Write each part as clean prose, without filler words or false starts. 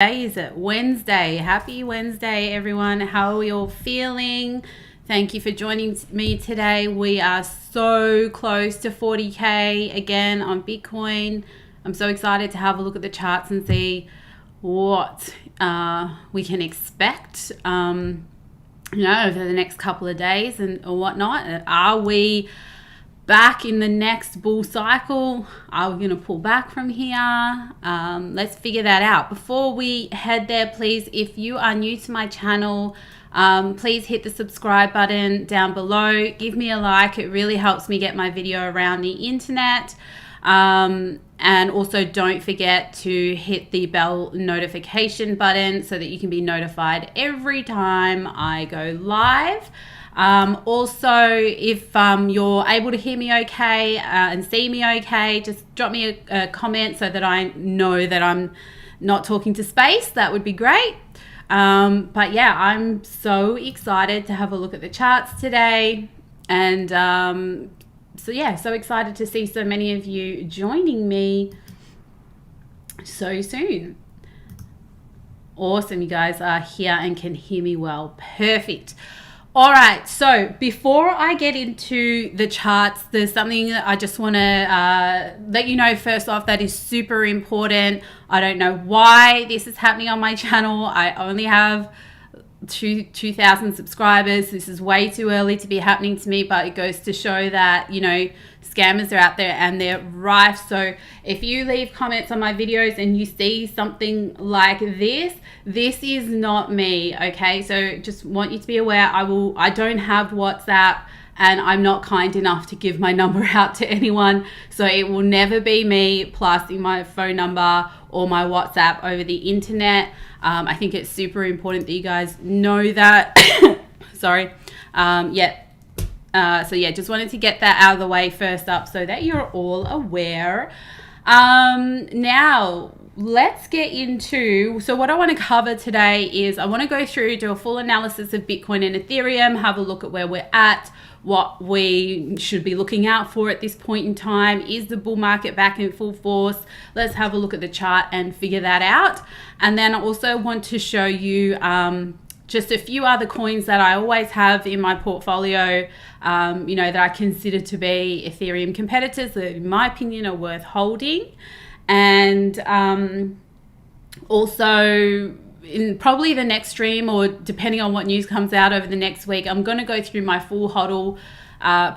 Day is it? Wednesday. Happy Wednesday, everyone. How are we all feeling? Thank you for joining me today. We are so close to 40K again on Bitcoin. I'm so excited to have a look at the charts and see what we can expect, over the next couple of days and or whatnot. Are we back in the next bull cycle? Are we going to pull back from here? Let's figure that out. Before we head there, please, if you are new to my channel, please hit the subscribe button down below. Give me a like. It really helps me get my video around the internet. And also don't forget to hit the bell notification button so that you can be notified every time I go live. Also, if you're able to hear me okay and see me okay, just drop me a comment so that I know that I'm not talking to space. That would be great. But yeah, I'm so excited to have a look at the charts today. And so excited to see so many of you joining me so soon. Awesome, you guys are here and can hear me well. Perfect. All right, so before I get into the charts, there's something that I just want to let you know first off that is super important. I don't know why this is happening on my channel. I only have 2,000 subscribers. This is way too early to be happening to me, but it goes to show that, scammers are out there and they're rife. So if you leave comments on my videos and you see something like this is not me, okay? So just want you to be aware, I don't have WhatsApp and I'm not kind enough to give my number out to anyone. So it will never be me plasting my phone number or my WhatsApp over the internet. I think it's super important that you guys know that. Sorry. Just wanted to get that out of the way first up so that you're all aware. Now, let's get into, so what I want to cover today is I want to go through, do a full analysis of Bitcoin and Ethereum, have a look at where we're at, what we should be looking out for at this point in time. Is the bull market back in full force? Let's have a look at the chart and figure that out. And then I also want to show you just a few other coins that I always have in my portfolio, that I consider to be Ethereum competitors that in my opinion are worth holding. And also in probably the next stream, or depending on what news comes out over the next week, I'm going to go through my full hodl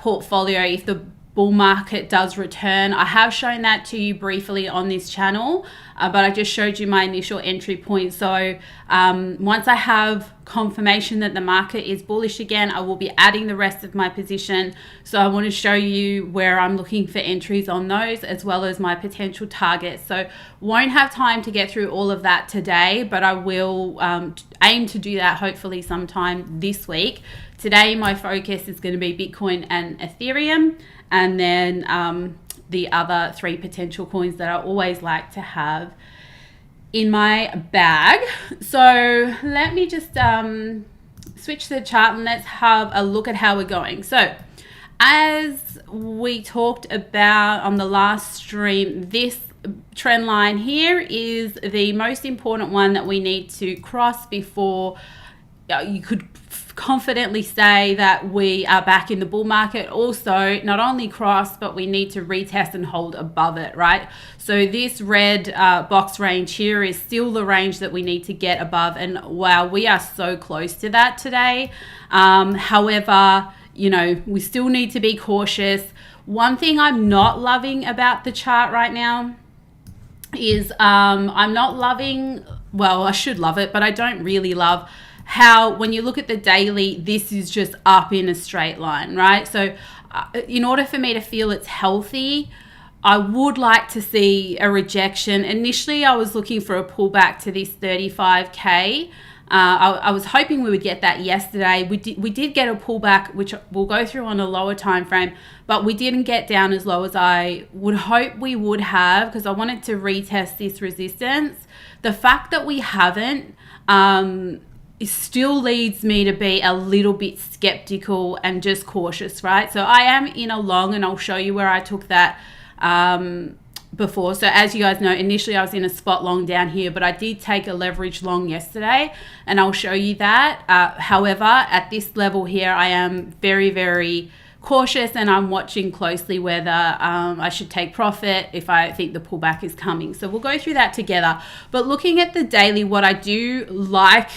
portfolio if the bull market does return. I have shown that to you briefly on this channel, but I just showed you my initial entry point. So once I have confirmation that the market is bullish again, I will be adding the rest of my position. So I want to show you where I'm looking for entries on those, as well as my potential targets. So won't have time to get through all of that today, but I will aim to do that hopefully sometime this week. Today my focus is going to be Bitcoin and Ethereum, and then the other three potential coins that I always like to have in my bag. So let me just switch the chart and let's have a look at how we're going. So as we talked about on the last stream, this trend line here is the most important one that we need to cross before you could confidently say that we are back in the bull market. Also, not only cross, but we need to retest and hold above it, right? So this red box range here is still the range that we need to get above, and wow, we are so close to that today. However, we still need to be cautious. One thing I'm not loving about the chart right now is I'm not loving, well, I should love it, but I don't really love how when you look at the daily, this is just up in a straight line, right? So in order for me to feel it's healthy, I would like to see a rejection. Initially, I was looking for a pullback to this 35K. I was hoping we would get that yesterday. We did get a pullback, which we'll go through on a lower time frame, but we didn't get down as low as I would hope we would have, because I wanted to retest this resistance. The fact that we haven't it still leads me to be a little bit skeptical and just cautious, right? So I am in a long, and I'll show you where I took that before. So as you guys know, initially I was in a spot long down here, but I did take a leverage long yesterday, and I'll show you that. However, at this level here, I am very, very cautious, and I'm watching closely whether I should take profit if I think the pullback is coming. So we'll go through that together. But looking at the daily, what I do like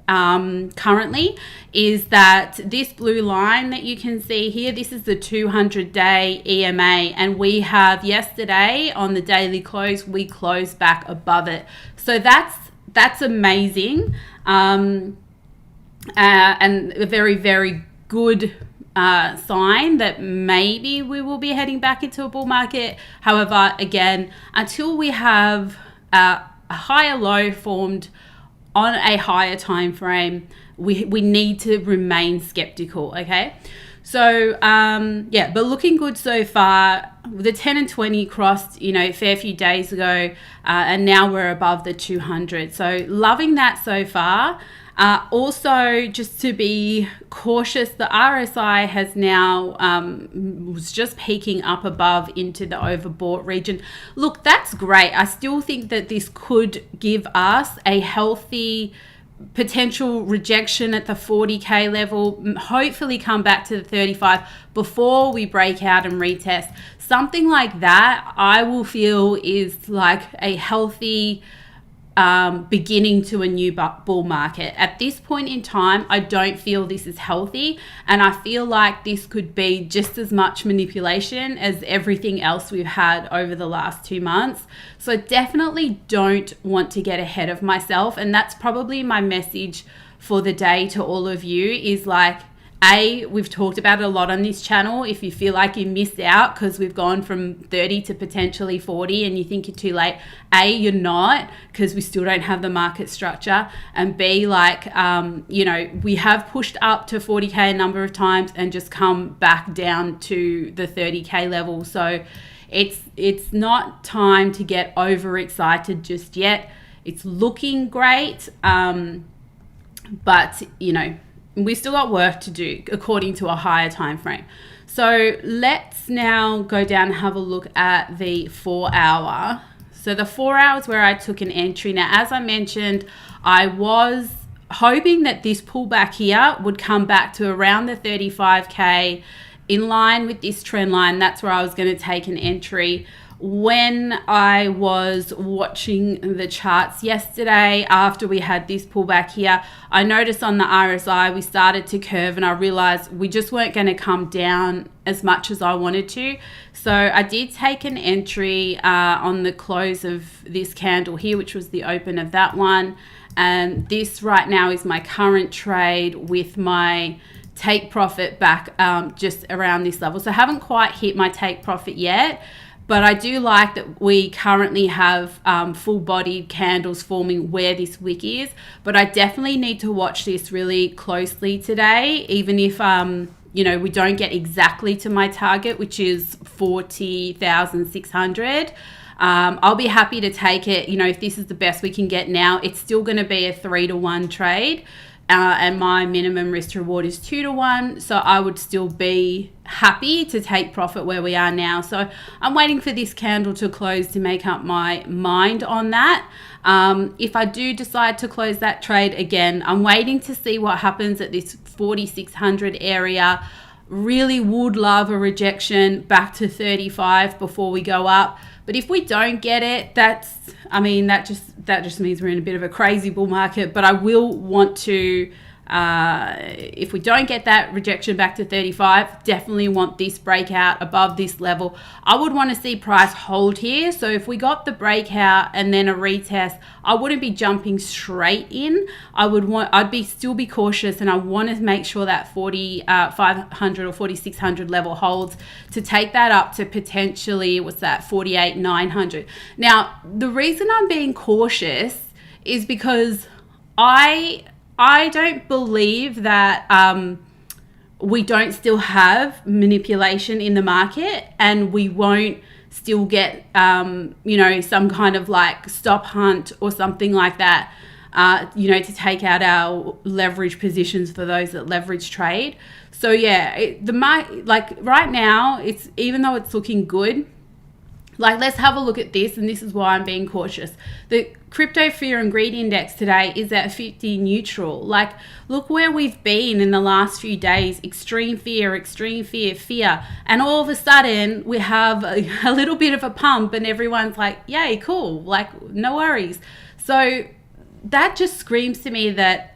currently is that this blue line that you can see here, this is the 200-day EMA, and we have yesterday on the daily close, we closed back above it. So that's amazing, and a very, very good sign that maybe we will be heading back into a bull market. However, again, until we have a higher low formed on a higher time frame, we need to remain skeptical. Okay, so yeah, but looking good so far. The 10 and 20 crossed, a fair few days ago, and now we're above the 200. So loving that so far. Also, just to be cautious, the RSI has now was just peaking up above into the overbought region. Look, that's great. I still think that this could give us a healthy potential rejection at the 40k level, hopefully come back to the 35 before we break out and retest. Something like that I will feel is like a healthy beginning to a new bull market. At this point in time, I don't feel this is healthy, and I feel like this could be just as much manipulation as everything else we've had over the last 2 months. So definitely don't want to get ahead of myself, and that's probably my message for the day to all of you is like, we've talked about it a lot on this channel. If you feel like you missed out because we've gone from 30 to potentially 40 and you think you're too late, you're not, because we still don't have the market structure. And B, like, we have pushed up to 40k a number of times and just come back down to the 30k level. So it's not time to get overexcited just yet. It's looking great, but, we've still got work to do according to a higher time frame. So let's now go down and have a look at the 4 hour. So the 4 hours where I took an entry. Now, as I mentioned, I was hoping that this pullback here would come back to around the 35k in line with this trend line. That's where I was going to take an entry. When I was watching the charts yesterday after we had this pullback here, I noticed on the RSI we started to curve, and I realized we just weren't going to come down as much as I wanted to. So I did take an entry on the close of this candle here, which was the open of that one. And this right now is my current trade with my take profit back just around this level. So I haven't quite hit my take profit yet. But I do like that we currently have full-bodied candles forming where this wick is. But I definitely need to watch this really closely today, even if, we don't get exactly to my target, which is 40,600. I'll be happy to take it. If this is the best we can get now, it's still going to be a 3-to-1 trade. And my minimum risk to reward is 2-to-1, so I would still be happy to take profit where we are now. So I'm waiting for this candle to close to make up my mind on that. If I do decide to close that trade, again, I'm waiting to see what happens at this 4,600 area. Really would love a rejection back to 35 before we go up. But if we don't get it, that just means we're in a bit of a crazy bull market. But I will want to, if we don't get that rejection back to 35, definitely want this breakout above this level. I would want to see price hold here. So if we got the breakout and then a retest, I wouldn't be jumping straight in. I'd still be cautious, and I want to make sure that 4,500 or 4,600 level holds to take that up to potentially, 48,900. Now, the reason I'm being cautious is because I don't believe that we don't still have manipulation in the market, and we won't still get, some kind of like stop hunt or something like that, to take out our leverage positions for those that leverage trade. So yeah, right now, even though it's looking good, Like, let's have a look at this, and this is why I'm being cautious. The crypto fear and greed index today is at 50 neutral. Like, look where we've been in the last few days. Extreme fear, fear. And all of a sudden, we have a little bit of a pump, and everyone's like, yay, cool. Like, no worries. So that just screams to me that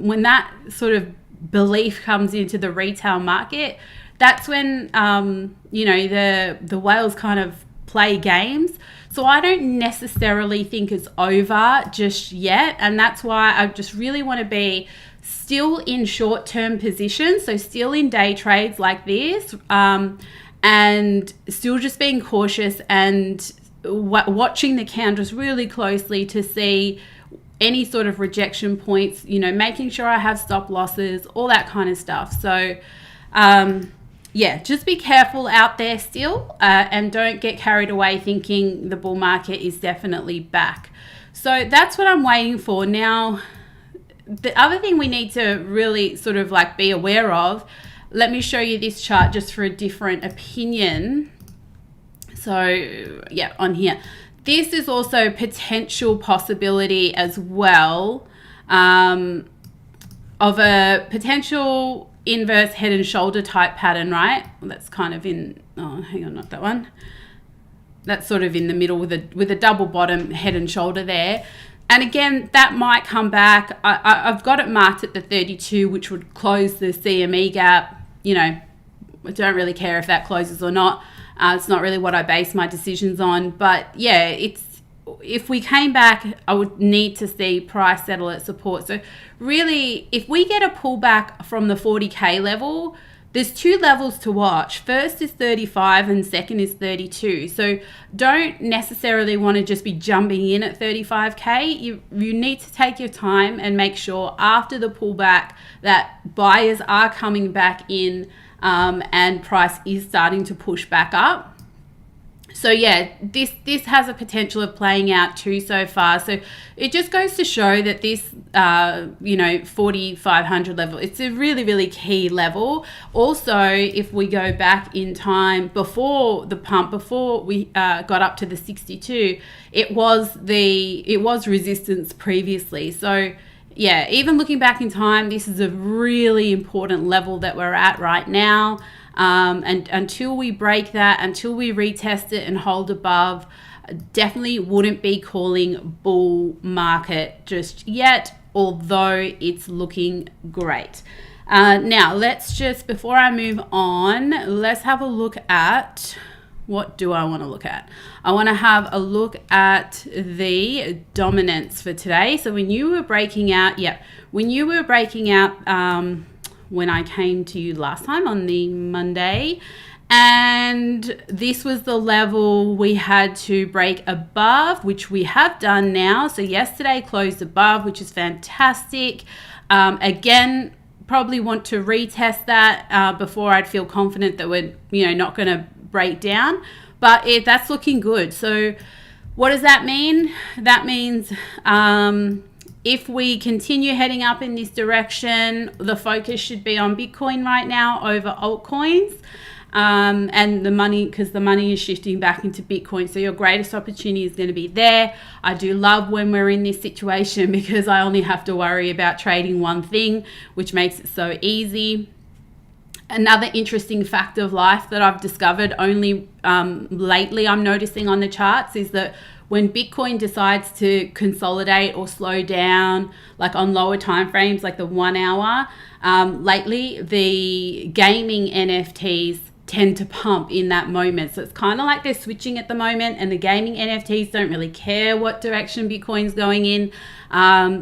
when that sort of belief comes into the retail market, that's when, the whales kind of play games. So I don't necessarily think it's over just yet, and that's why I just really want to be still in short-term positions, so still in day trades like this, and still just being cautious and watching the candles really closely to see any sort of rejection points, making sure I have stop losses, all that kind of stuff. So just be careful out there still, and don't get carried away thinking the bull market is definitely back. So that's what I'm waiting for. Now, the other thing we need to really sort of like be aware of, let me show you this chart just for a different opinion. So yeah, on here, this is also potential possibility as well, of a potential inverse head and shoulder type pattern, right? Well, that's kind of in, not that one. That's sort of in the middle with a double bottom head and shoulder there. And again, that might come back. I've got it marked at the 32, which would close the CME gap. I don't really care if that closes or not. It's not really what I base my decisions on. But yeah, if we came back, I would need to see price settle at support. So really, if we get a pullback from the 40K level, there's two levels to watch. First is 35 and second is 32. So don't necessarily want to just be jumping in at 35K. You need to take your time and make sure after the pullback that buyers are coming back in, and price is starting to push back up. So yeah, this has a potential of playing out too so far. So it just goes to show that this, 4,500 level, it's a really, really key level. Also, if we go back in time before the pump, before we got up to the 62, it was resistance previously. So yeah, even looking back in time, this is a really important level that we're at right now. And until we break that, until we retest it and hold above, definitely wouldn't be calling bull market just yet, although it's looking great. Now, before I move on, let's have a look at, what do I want to look at? I want to have a look at the dominance for today. So when you were breaking out, when I came to you last time on the Monday, and this was the level we had to break above, which we have done now. So yesterday closed above, which is fantastic. Again, probably want to retest that before I'd feel confident that we're not going to break down, but that's looking good. So what does that mean? That means if we continue heading up in this direction, the focus should be on Bitcoin right now over altcoins, and the money, because the money is shifting back into Bitcoin. So your greatest opportunity is going to be there. I do love when we're in this situation because I only have to worry about trading one thing, which makes it so easy. Another interesting fact of life that I've discovered only lately I'm noticing on the charts is that when Bitcoin decides to consolidate or slow down, like on lower time frames, like the 1 hour, lately the gaming NFTs tend to pump in that moment. So it's kind of like they're switching at the moment, and the gaming NFTs don't really care what direction Bitcoin's going in.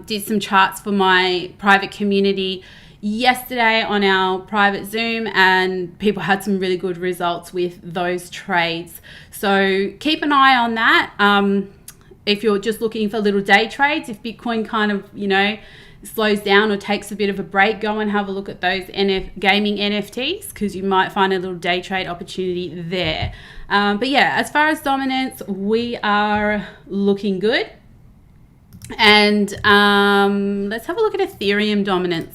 Did some charts for my private community yesterday on our private Zoom, and people had some really good results with those trades. So keep an eye on that. If you're just looking for little day trades, if Bitcoin kind of, slows down or takes a bit of a break, go and have a look at those gaming NFTs, because you might find a little day trade opportunity there. But yeah, as far as dominance, we are looking good. And let's have a look at Ethereum dominance.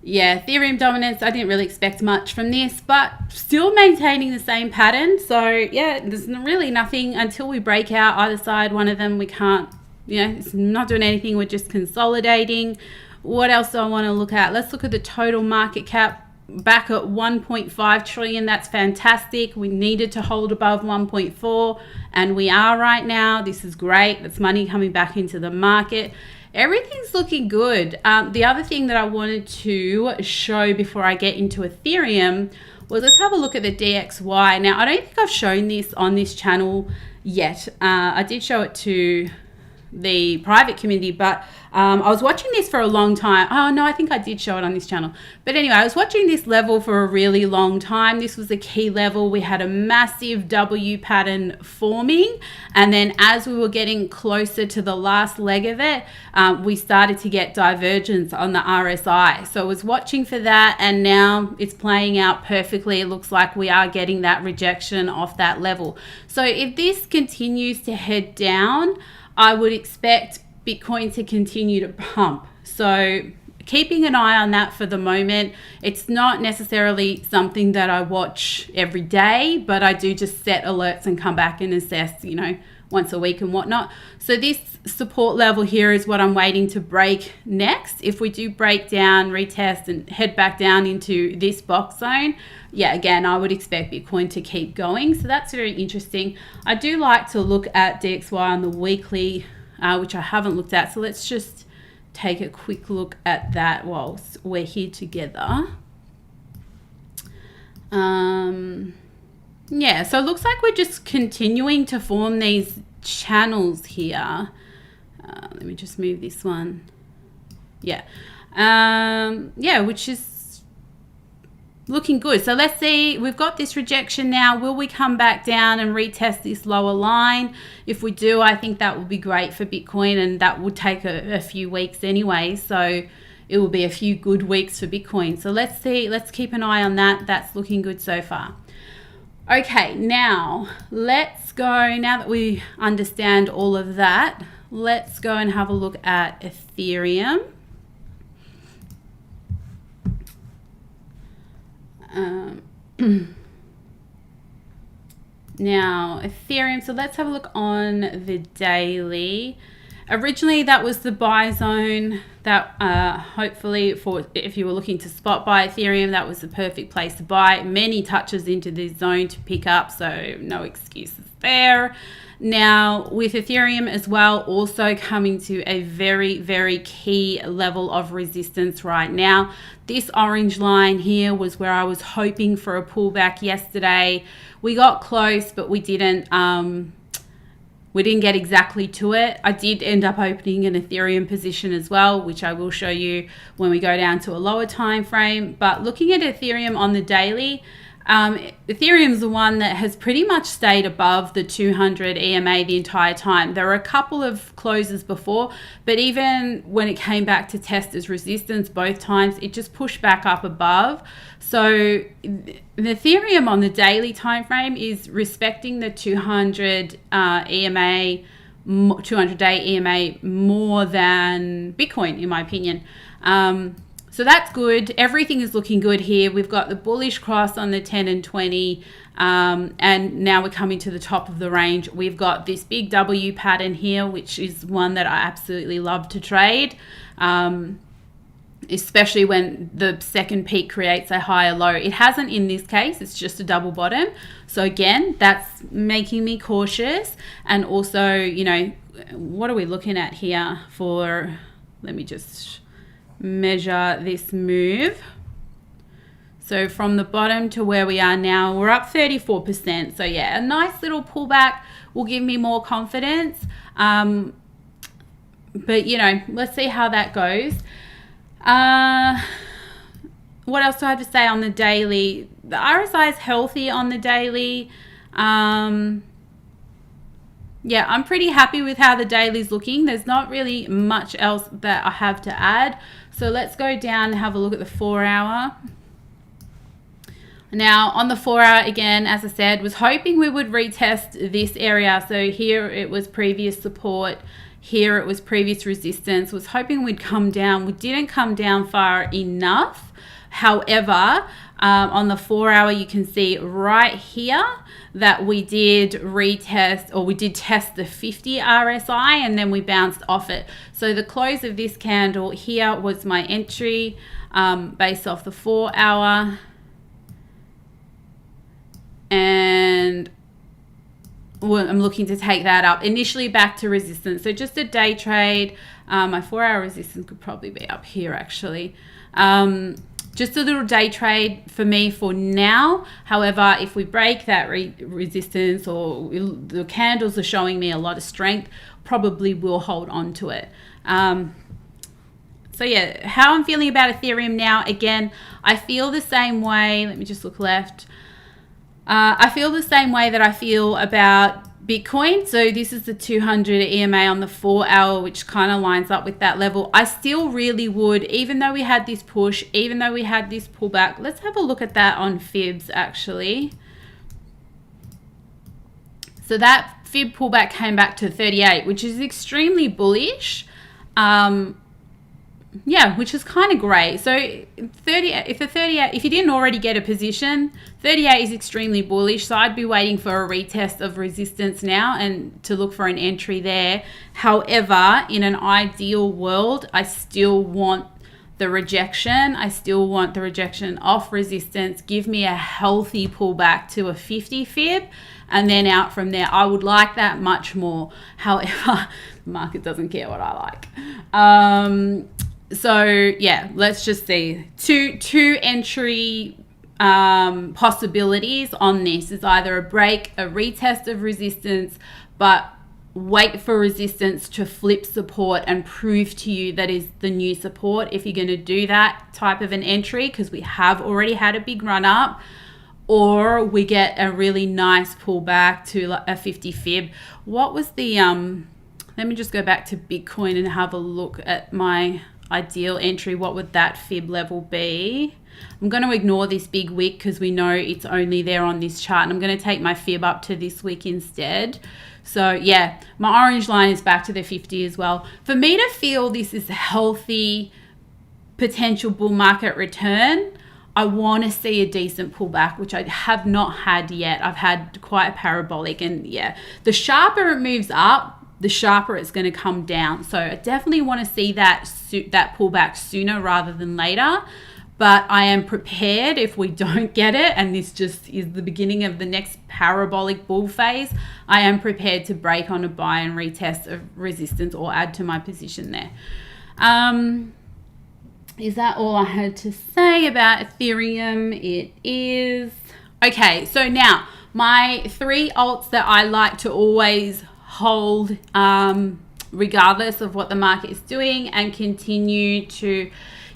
Yeah, Ethereum dominance, I didn't really expect much from this, but still maintaining the same pattern. So yeah, there's really nothing until we break out either side. One of them, we can't, it's not doing anything. We're just consolidating. What else do I want to look at? Let's look at the total market cap back at 1.5 trillion. That's fantastic. We needed to hold above 1.4 and we are right now. This is great. That's money coming back into the market. Everything's looking good. The other thing that I wanted to show before I get into Ethereum was, let's have a look at the DXY. Now, I don't think I've shown this on this channel yet. I did show it to the private community, but I was watching this for a long time. Oh no, I think I did show it on this channel. But anyway, I was watching this level for a really long time. This was a key level. We had a massive W pattern forming, and then as we were getting closer to the last leg of it, we started to get divergence on the RSI. So I was watching for that, and now it's playing out perfectly. It looks like we are getting that rejection off that level. So if this continues to head down, I would expect Bitcoin to continue to pump. So keeping an eye on that for the moment. It's not necessarily something that I watch every day, but I do just set alerts and come back and assess, once a week and whatnot. So this support level here is what I'm waiting to break next. If we do break down, retest, and head back down into this box zone, again, I would expect Bitcoin to keep going. So that's very interesting. I do like to look at DXY on the weekly, which I haven't looked at. So let's just take a quick look at that whilst we're here together. So it looks like we're just continuing to form these channels here. Let me just move this one. Which is looking good. So let's see, we've got this rejection now. Will we come back down and retest this lower line? If we do, I think that will be great for Bitcoin, and that will take a few weeks anyway. So it will be a few good weeks for Bitcoin. So let's see, let's keep an eye on that. That's looking good so far. Okay, now let's go, now that we understand all of that, let's go and have a look at Ethereum. Now Ethereum, so let's have a look on the daily. Originally that was the buy zone that hopefully for if you were looking to spot buy Ethereum, that was the perfect place to buy. Many touches into this zone to pick up, so no excuses there. Now with Ethereum as well, also coming to a very, very key level of resistance right now. This orange line here was where I was hoping for a pullback yesterday. We got close, but we didn't get exactly to it. I did end up opening an Ethereum position as well, which I will show you when we go down to a lower time frame. But looking at Ethereum on the daily, Ethereum's the one that has pretty much stayed above the 200 EMA the entire time. There were a couple of closes before, but even when it came back to test as resistance both times, it just pushed back up above. So the Ethereum on the daily time frame is respecting the 200 EMA, 200-day EMA more than Bitcoin, in my opinion. So that's good. Everything is looking good here. We've got the bullish cross on the 10 and 20, and now we're coming to the top of the range. We've got this big W pattern here, which is one that I absolutely love to trade, especially when the second peak creates a higher low. It hasn't in this case. It's just a double bottom. So again, that's making me cautious. And also, what are we looking at here for, let me just measure this move. So from the bottom to where we are now, we're up 34%. So a nice little pullback will give me more confidence. But let's see how that goes. What else do I have to say on the daily? The RSI is healthy on the daily. I'm pretty happy with how the daily's looking. There's not really much else that I have to add. So let's go down and have a look at the 4 hour. Now on the 4 hour, again, as I said, was hoping we would retest this area. So here it was previous support. Here it was previous resistance. Was hoping we'd come down. We didn't come down far enough. However, on the 4 hour, you can see right here that we did retest, or we did test the 50 RSI, and then we bounced off it. So the close of this candle here was my entry based off the 4 hour. And I'm looking to take that up initially back to resistance. So just a day trade. My 4 hour resistance could probably be up here actually. Just a little day trade for me for now. However, if we break that resistance, or the candles are showing me a lot of strength, probably will hold on to it. So yeah, how I'm feeling about Ethereum now. Again, I feel the same way. Let me just look left. I feel the same way that I feel about Bitcoin. So this is the 200 EMA on the 4 hour, which kind of lines up with that level. I still really would, even though we had this push, even though we had this pullback. Let's have a look at that on fibs actually. So that fib pullback came back to 38, which is extremely bullish. Yeah, which is kind of great. So 38, if you didn't already get a position, 38 is extremely bullish. So I'd be waiting for a retest of resistance now and to look for an entry there. However, in an ideal world, I still want the rejection. I still want the rejection off resistance. Give me a healthy pullback to a 50 fib, and then out from there. I would like that much more. However, the market doesn't care what I like. So yeah, let's just see. Two entry possibilities on this is either a break, a retest of resistance, but wait for resistance to flip support and prove to you that is the new support if you're going to do that type of an entry, because we have already had a big run up, or we get a really nice pullback to a 50 fib. What was the let me just go back to Bitcoin and have a look at my ideal entry. What would that fib level be? I'm going to ignore this big wick because we know it's only there on this chart, and I'm going to take my fib up to this wick instead. So yeah, my orange line is back to the 50 as well. For me to feel this is a healthy potential bull market return, I want to see a decent pullback, which I have not had yet. I've had quite a parabolic, and yeah, the sharper it moves up, the sharper it's going to come down. So I definitely want to see that pullback sooner rather than later. But I am prepared if we don't get it, and this just is the beginning of the next parabolic bull phase. I am prepared to break on a buy and retest of resistance or add to my position there. Is that all I had to say about Ethereum? It is. Okay, so now my 3 alts that I like to always hold regardless of what the market is doing and continue to,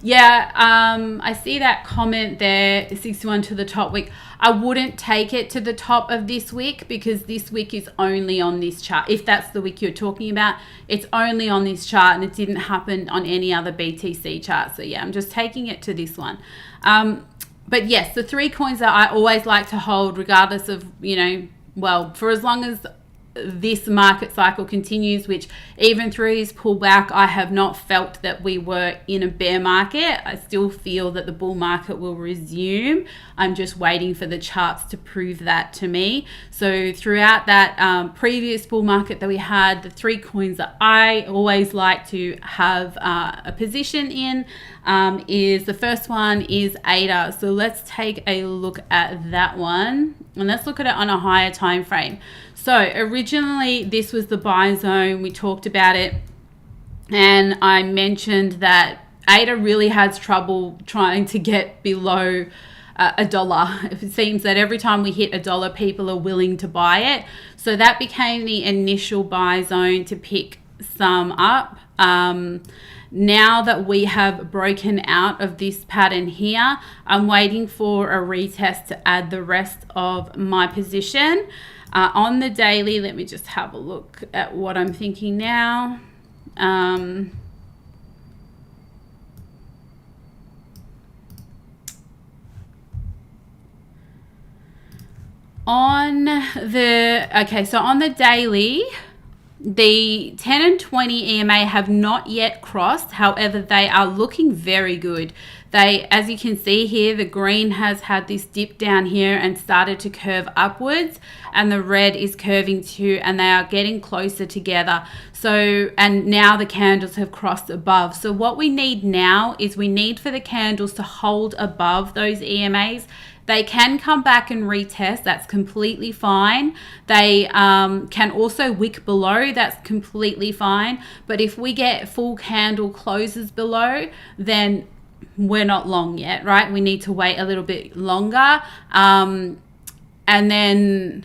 I see that comment there, 61 to the top wick. I wouldn't take it to the top of this wick because this wick is only on this chart. If that's the wick you're talking about, it's only on this chart and it didn't happen on any other BTC chart. So yeah, I'm just taking it to this one. But yes, the 3 coins that I always like to hold regardless of, for as long as this market cycle continues, which even through this pullback, I have not felt that we were in a bear market. I still feel that the bull market will resume. I'm just waiting for the charts to prove that to me. So throughout that previous bull market that we had, the 3 coins that I always like to have a position in is, the first one is ADA. So let's take a look at that one, and let's look at it on a higher time frame. So originally this was the buy zone. We talked about it, and I mentioned that ADA really has trouble trying to get below $1. It seems that every time we hit $1, people are willing to buy it. So that became the initial buy zone to pick some up. Now that we have broken out of this pattern here, I'm waiting for a retest to add the rest of my position. On the daily, let me just have a look at what I'm thinking now. On the daily, The 10 and 20 EMA have not yet crossed. However, they are looking very good. They, as you can see here, the green has had this dip down here and started to curve upwards, and the red is curving too, and they are getting closer together. So, and now the candles have crossed above. So what we need now is we need for the candles to hold above those EMAs. They can come back and retest. That's completely fine. They can also wick below. That's completely fine. But if we get full candle closes below, then we're not long yet, right? We need to wait a little bit longer. And then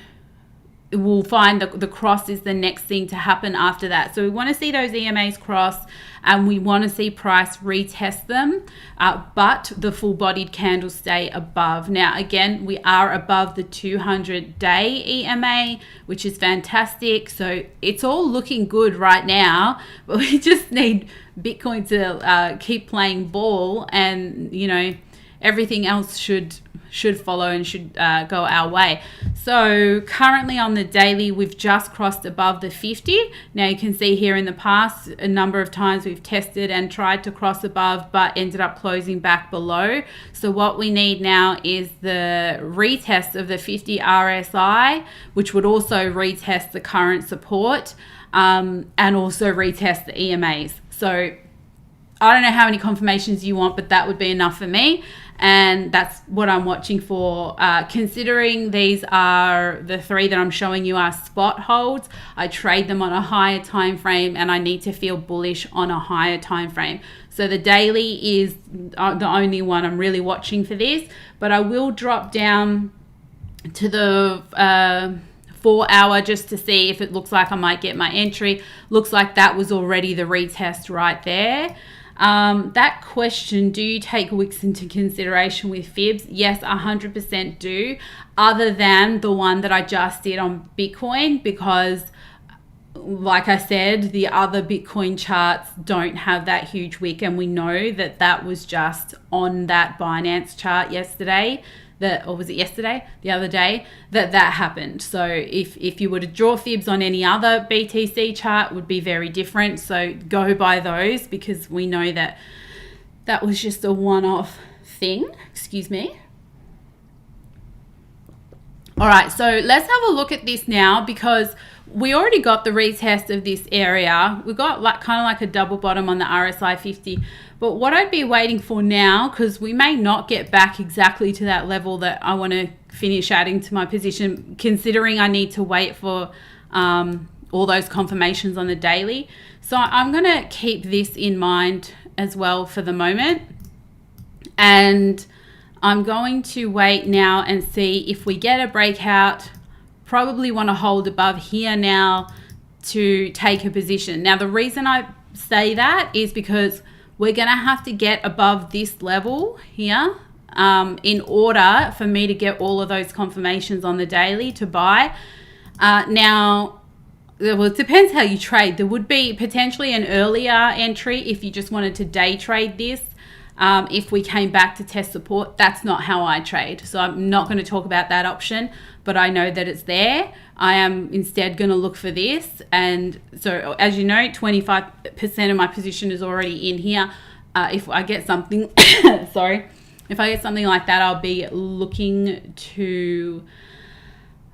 we'll find the cross is the next thing to happen after that. So we want to see those EMAs cross, and we want to see price retest them, but the full-bodied candles stay above. Now, again, we are above the 200-day EMA, which is fantastic. So it's all looking good right now, but we just need Bitcoin to keep playing ball, and, you know, everything else should follow and should go our way. So currently on the daily, we've just crossed above the 50. Now you can see here in the past, a number of times we've tested and tried to cross above, but ended up closing back below. So what we need now is the retest of the 50 RSI, which would also retest the current support, and also retest the EMAs. So I don't know how many confirmations you want, but that would be enough for me. And that's what I'm watching for. Considering these are the three that I'm showing you are spot holds, I trade them on a higher time frame, and I need to feel bullish on a higher time frame. So the daily is the only one I'm really watching for this, but I will drop down to the 4 hour just to see if it looks like I might get my entry. Looks like that was already the retest right there. That question, do you take wicks into consideration with fibs? Yes, 100% do, other than the one that I just did on Bitcoin, because like I said, the other Bitcoin charts don't have that huge wick, and we know that that was just on that Binance chart yesterday. Or was it yesterday? The other day that happened. So if you were to draw fibs on any other BTC chart, it would be very different. So go by those, because we know that that was just a one-off thing. Excuse me. All right, so let's have a look at this now, because we already got the retest of this area. We got like kind of like a double bottom on the RSI 50. But what I'd be waiting for now, because we may not get back exactly to that level that I want to finish adding to my position, considering I need to wait for all those confirmations on the daily. So I'm going to keep this in mind as well for the moment. And I'm going to wait now and see if we get a breakout. Probably want to hold above here now to take a position. Now, the reason I say that is because we're going to have to get above this level here in order for me to get all of those confirmations on the daily to buy. Now, well, it depends how you trade. There would be potentially an earlier entry if you just wanted to day trade this. If we came back to test support, that's not how I trade. So I'm not going to talk about that option, but I know that it's there. I am instead going to look for this. And so, as you know, 25% of my position is already in here. If I get something, sorry, if I get something like that, I'll be looking to,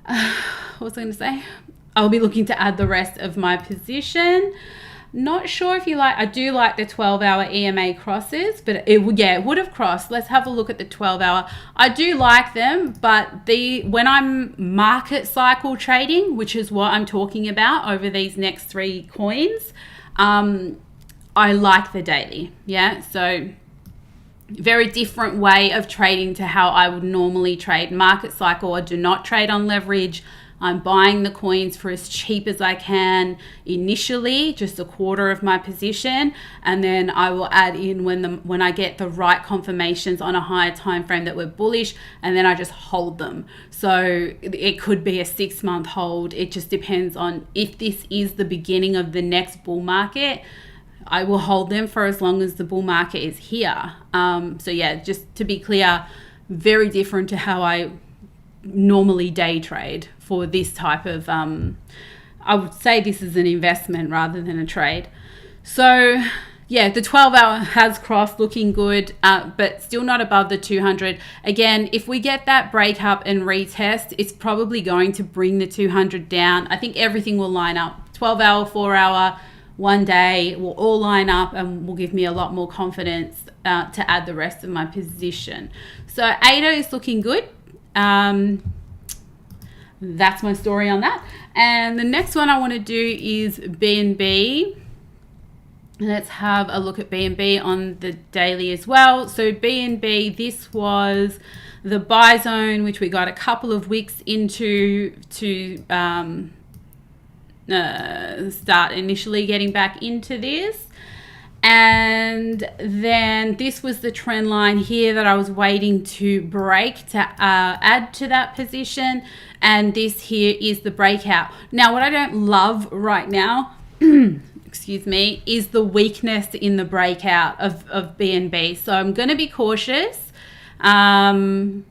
what was I going to say? I'll be looking to add the rest of my position. Not sure if you like, I do like the 12-hour EMA crosses, but it would have crossed. Let's have a look at the 12-hour. I do like them, but when I'm market cycle trading, which is what I'm talking about over these next three coins, I like the daily. Yeah, so very different way of trading to how I would normally trade. Market cycle, I do not trade on leverage. I'm buying the coins for as cheap as I can initially, just a quarter of my position, and then I will add in when I get the right confirmations on a higher time frame that we're bullish, and then I just hold them. So it could be a 6-month hold. It just depends on if this is the beginning of the next bull market. I will hold them for as long as the bull market is here. So yeah, just to be clear, very different to how I normally day trade for this type of I would say this is an investment rather than a trade. So yeah, the 12-hour has crossed, looking good, but still not above the 200. Again, if we get that break up and retest, it's probably going to bring the 200 down. I think everything will line up. 12-hour, 4-hour, 1 day will all line up and will give me a lot more confidence to add the rest of my position. So ADA is looking good. That's my story on that. And the next one I want to do is BNB. Let's have a look at BNB on the daily as well. So BNB, this was the buy zone, which we got a couple of wicks into to start initially getting back into this. And then this was the trend line here that I was waiting to break to add to that position. And this here is the breakout. Now, what I don't love right now excuse me, is the weakness in the breakout of BNB. So I'm going to be cautious. Yeah,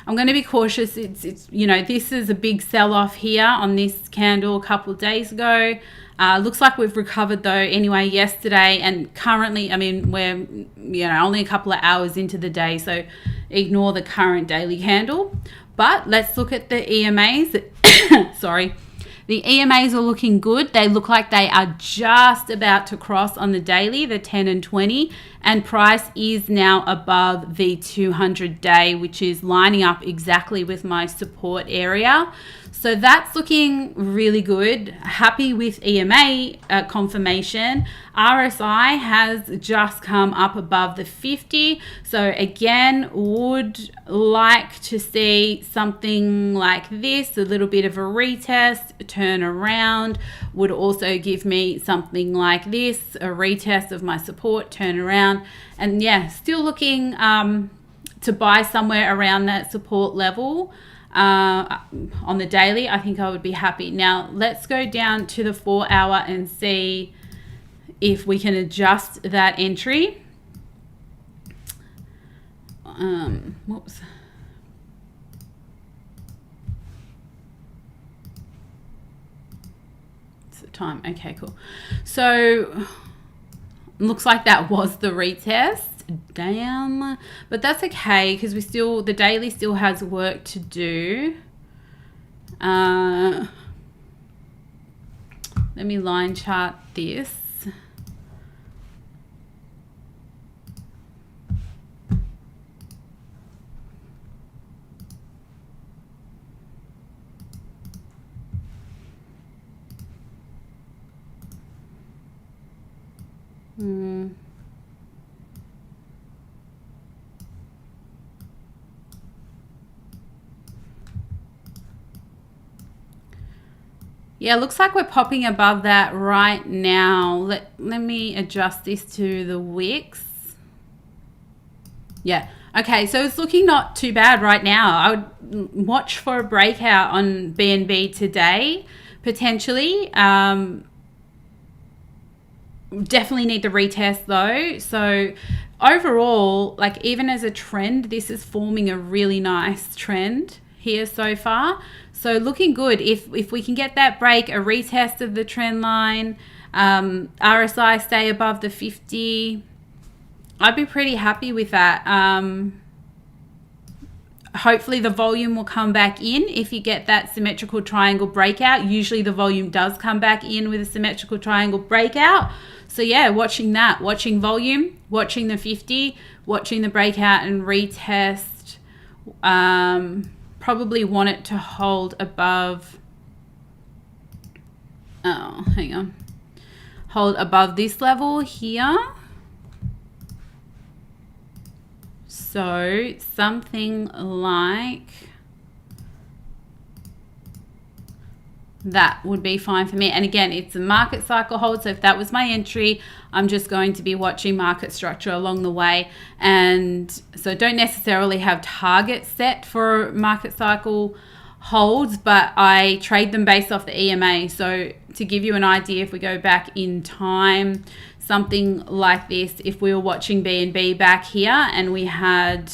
I'm going to be cautious. It's you know, this is a big sell-off here on this candle a couple of days ago. Looks like we've recovered though anyway yesterday, and currently, I mean, we're, you know, only a couple of hours into the day, so ignore the current daily candle. But let's look at the EMAs. Sorry. The EMAs are looking good. They look like they are just about to cross on the daily, the 10 and 20, and price is now above the 200-day, which is lining up exactly with my support area. So that's looking really good. Happy with EMA confirmation. RSI has just come up above the 50. So again, would like to see something like this, a little bit of a retest, turn around. Would also give me something like this, a retest of my support, turn around. And yeah, still looking to buy somewhere around that support level. On the daily, I think I would be happy. Now let's go down to the 4-hour and see if we can adjust that entry. Whoops. It's the time. Okay, cool. So looks like that was the retest. Damn, but that's okay because the daily still has work to do. Let me line chart this. Yeah, looks like we're popping above that right now. Let me adjust this to the wicks. Yeah, okay, so it's looking not too bad right now. I would watch for a breakout on BNB today, potentially. Definitely need the retest though. So overall, like even as a trend, this is forming a really nice trend here so far. So looking good. If we can get that break, a retest of the trend line, RSI stay above the 50, I'd be pretty happy with that. Hopefully the volume will come back in if you get that symmetrical triangle breakout. Usually the volume does come back in with a symmetrical triangle breakout. So yeah, watching that, watching volume, watching the 50, watching the breakout and retest. Probably want it to hold above, hold above this level here. So something like that would be fine for me. And again, it's a market cycle hold. So if that was my entry, I'm just going to be watching market structure along the way. And so don't necessarily have targets set for market cycle holds, but I trade them based off the EMA. So to give you an idea, if we go back in time, something like this, if we were watching BNB back here and we had,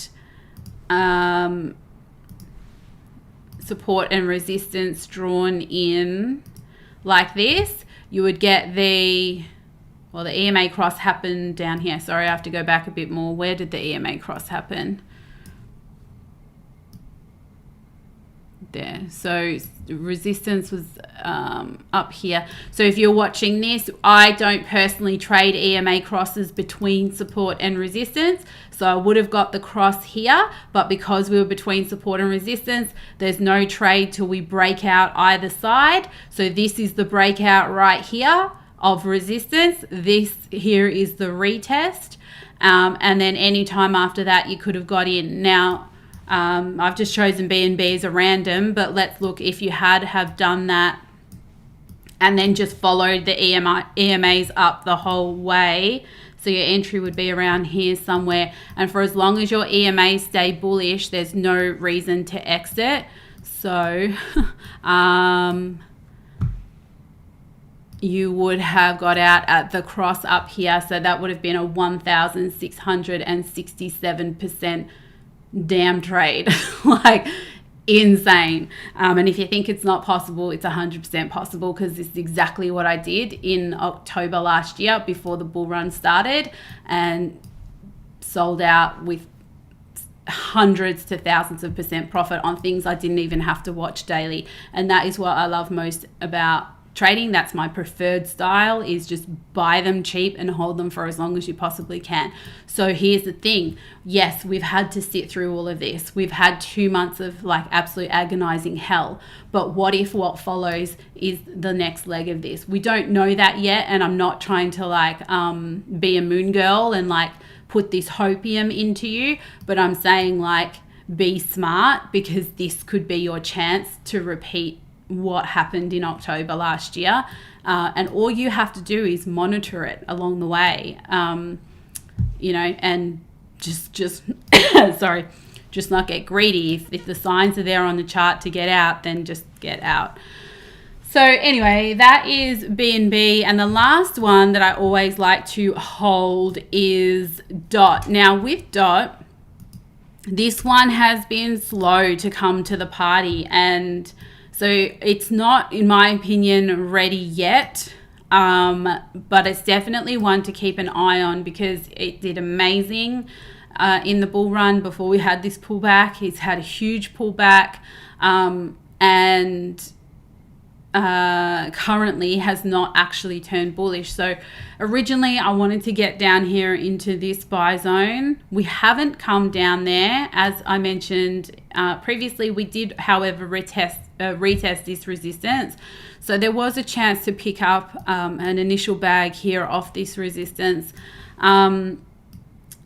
so support and resistance drawn in like this, you would get the EMA cross happened down here. Sorry, I have to go back a bit more. Where did the EMA cross happen? There. So resistance was up here. So if you're watching this, I don't personally trade EMA crosses between support and resistance. So I would have got the cross here, but because we were between support and resistance, there's no trade till we break out either side. So this is the breakout right here of resistance. This here is the retest. And then any time after that, you could have got in. Now, I've just chosen BNB as a random, but let's look if you have done that and then just followed the EMAs up the whole way. So your entry would be around here somewhere. And for as long as your EMAs stay bullish, there's no reason to exit. So you would have got out at the cross up here. So that would have been a 1,667% damn trade. Like insane. And if you think it's not possible, it's 100% possible, because this is exactly what I did in October last year before the bull run started, and sold out with hundreds to thousands of % profit on things I didn't even have to watch daily. And that is what I love most about trading. That's my preferred style, is just buy them cheap and hold them for as long as you possibly can. So here's the thing. Yes, we've had to sit through all of this. We've had 2 months of like absolute agonizing hell. But what if what follows is the next leg of this? We don't know that yet. And I'm not trying to like be a moon girl and like put this hopium into you, but I'm saying like be smart, because this could be your chance to repeat what happened in October last year, and all you have to do is monitor it along the way, you know, and just sorry, just not get greedy. If the signs are there on the chart to get out, then just get out. So anyway, that is BNB, and the last one that I always like to hold is DOT. Now with DOT, this one has been slow to come to the party, and so it's not, in my opinion, ready yet, but it's definitely one to keep an eye on, because it did amazing in the bull run before we had this pullback. It's had a huge pullback, and currently has not actually turned bullish. So originally I wanted to get down here into this buy zone. We haven't come down there. As I mentioned previously, we did, however, retest this resistance. So there was a chance to pick up an initial bag here off this resistance.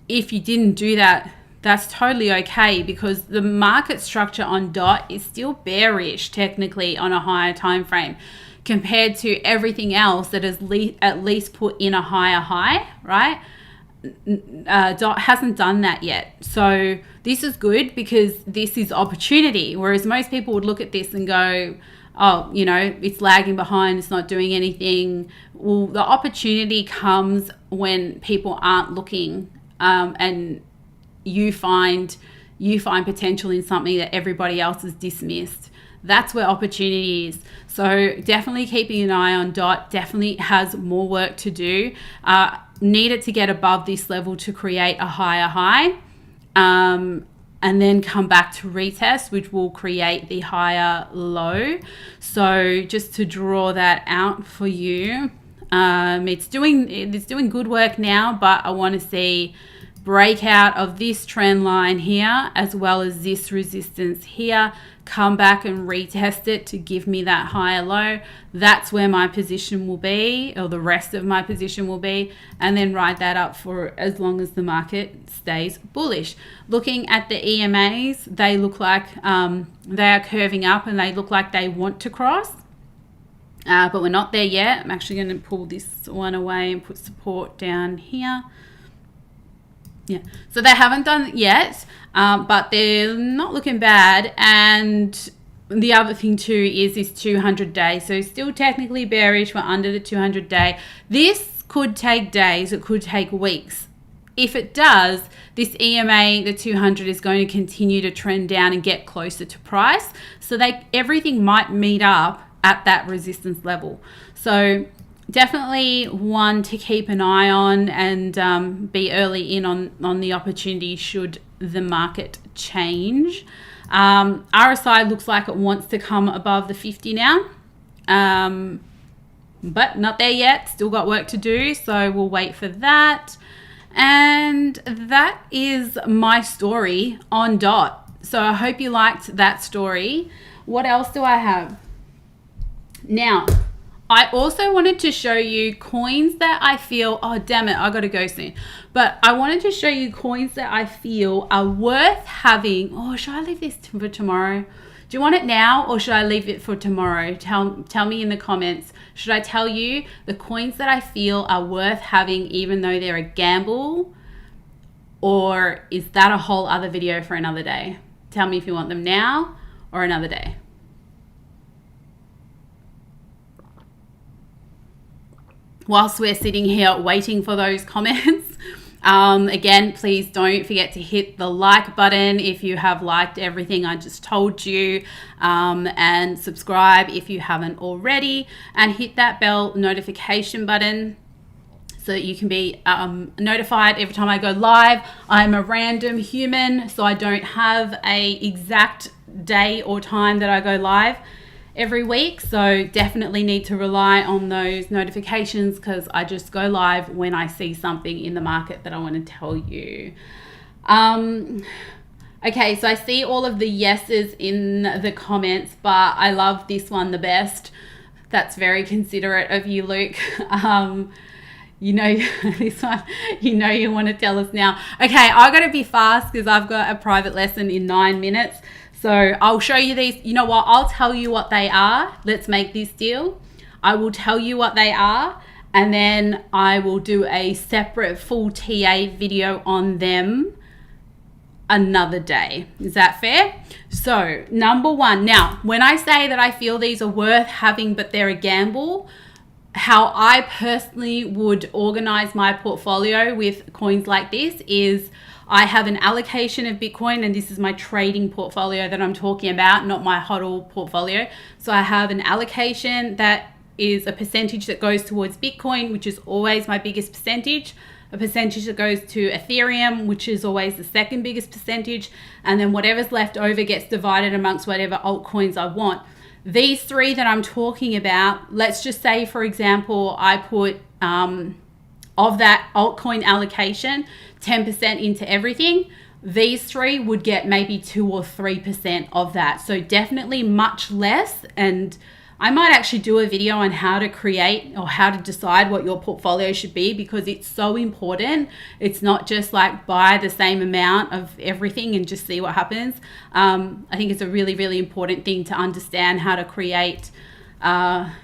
If you didn't do that, that's totally okay, because the market structure on DOT is still bearish technically on a higher time frame compared to everything else that has at least put in a higher high, right? DOT hasn't done that yet. So this is good, because this is opportunity, whereas most people would look at this and go, oh, you know, it's lagging behind, it's not doing anything. Well, the opportunity comes when people aren't looking, and you find potential in something that everybody else has dismissed. That's where opportunity is. So definitely keeping an eye on DOT. Definitely has more work to do. Needed to get above this level to create a higher high, and then come back to retest, which will create the higher low. So just to draw that out for you, it's doing good work now, but I want to see breakout of this trend line here, as well as this resistance here, come back and retest it to give me that higher low. That's where my position will be, or the rest of my position will be, and then ride that up for as long as the market stays bullish. Looking at the EMAs, they look like they are curving up, and they look like they want to cross, but we're not there yet. I'm actually going to pull this one away and put support down here. Yeah, so they haven't done it yet, but they're not looking bad. And the other thing too is this 200 day. So still technically bearish. We're under the 200 day. This could take days. It could take weeks. if it does, this EMA, the 200, is going to continue to trend down and get closer to price. So everything might meet up at that resistance level. So definitely one to keep an eye on and be early in on the opportunity should the market change. RSI looks like it wants to come above the 50 now, but not there yet. Still got work to do, so we'll wait for that. And that is my story on DOT. So I hope you liked that story. What else do I have? Now, I also wanted to show you coins that I feel, oh damn it, I gotta go soon. But I wanted to show you coins that I feel are worth having. Oh, should I leave this for tomorrow? Do you want it now or should I leave it for tomorrow? Tell me in the comments. Should I tell you the coins that I feel are worth having even though they're a gamble? Or is that a whole other video for another day? Tell me if you want them now or another day. Whilst we're sitting here waiting for those comments, again, please don't forget to hit the like button if you have liked everything I just told you, and subscribe if you haven't already, and hit that bell notification button so that you can be notified every time I go live. I'm a random human, so I don't have a exact day or time that I go live every week, so definitely need to rely on those notifications because I just go live when I see something in the market that I want to tell you. Okay, so I see all of the yeses in the comments, but I love this one the best. That's very considerate of you, Luke. You know, this one, you know you want to tell us now. Okay, I got to be fast because I've got a private lesson in 9 minutes. So I'll show you these. You know what? I'll tell you what they are. Let's make this deal. I will tell you what they are, and then I will do a separate full TA video on them another day. Is that fair? So number one. Now, when I say that I feel these are worth having, but they're a gamble, how I personally would organize my portfolio with coins like this is I have an allocation of Bitcoin, and this is my trading portfolio that I'm talking about, not my HODL portfolio. So I have an allocation that is a percentage that goes towards Bitcoin, which is always my biggest percentage, a percentage that goes to Ethereum, which is always the second biggest percentage, and then whatever's left over gets divided amongst whatever altcoins I want. These three that I'm talking about, let's just say, for example, I put of that altcoin allocation 10% into everything. These three would get maybe 2 or 3% of that. So definitely much less. And I might actually do a video on how to create or how to decide what your portfolio should be, because it's so important. It's not just like buy the same amount of everything and just see what happens. I think it's a really, really important thing to understand how to create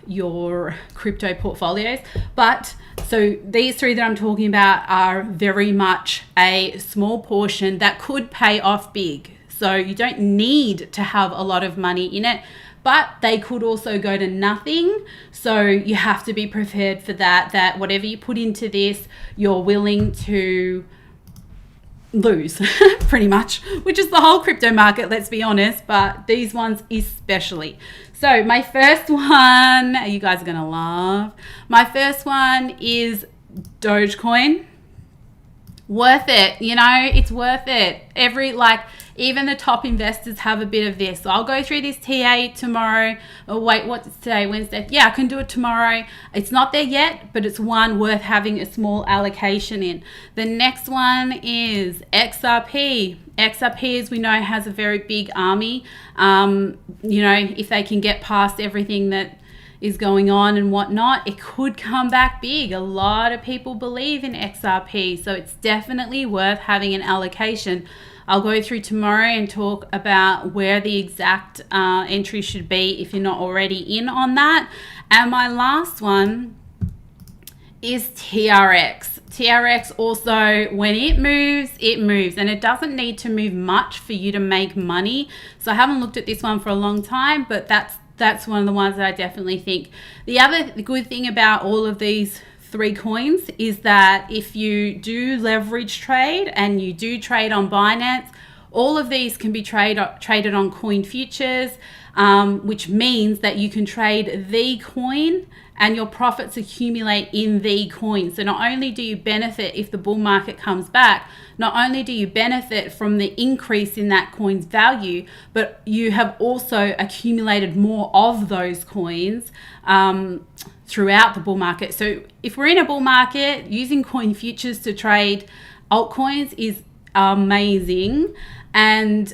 your crypto portfolios. But so these three that I'm talking about are very much a small portion that could pay off big. So you don't need to have a lot of money in it, but they could also go to nothing. So you have to be prepared for that whatever you put into this, you're willing to lose pretty much, which is the whole crypto market, let's be honest, but these ones especially. So my first one, you guys are gonna laugh. My first one is Dogecoin. Worth it, you know, it's worth it. Even the top investors have a bit of this. So I'll go through this TA tomorrow. Oh wait, what's today? Wednesday? Yeah, I can do it tomorrow. It's not there yet, but it's one worth having a small allocation in. The next one is XRP. XRP, as we know, has a very big army. You know, if they can get past everything that is going on and whatnot, it could come back big. A lot of people believe in XRP, so it's definitely worth having an allocation. I'll go through tomorrow and talk about where the exact entry should be if you're not already in on that. And my last one is TRX. TRX also, when it moves, and it doesn't need to move much for you to make money. So I haven't looked at this one for a long time, but that's one of the ones that I definitely think. The other good thing about all of these three coins is that if you do leverage trade and you do trade on Binance, all of these can be traded on coin futures, which means that you can trade the coin and your profits accumulate in the coin. So not only do you benefit if the bull market comes back, not only do you benefit from the increase in that coin's value, but you have also accumulated more of those coins throughout the bull market. So if we're in a bull market, using coin futures to trade altcoins is amazing. And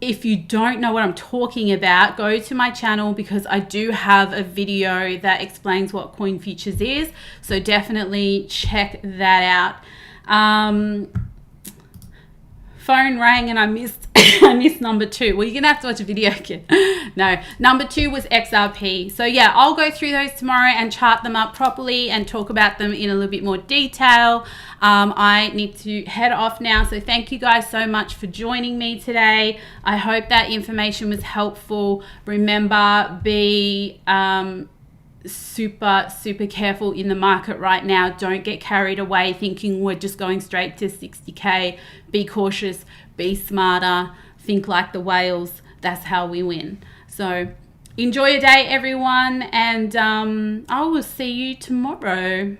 if you don't know what I'm talking about, go to my channel because I do have a video that explains what coin futures is. So definitely check that out. Phone rang and I missed I missed number 2. Well, you're gonna have to watch a video again. No, number 2 was XRP. So yeah, I'll go through those tomorrow and chart them up properly and talk about them in a little bit more detail. I need to head off now, so thank you guys so much for joining me today. I hope that information was helpful. Remember, be super careful in the market right now. Don't get carried away thinking we're just going straight to 60k. Be cautious, be smarter, think like the whales. That's how we win. So enjoy your day, everyone, and I will see you tomorrow.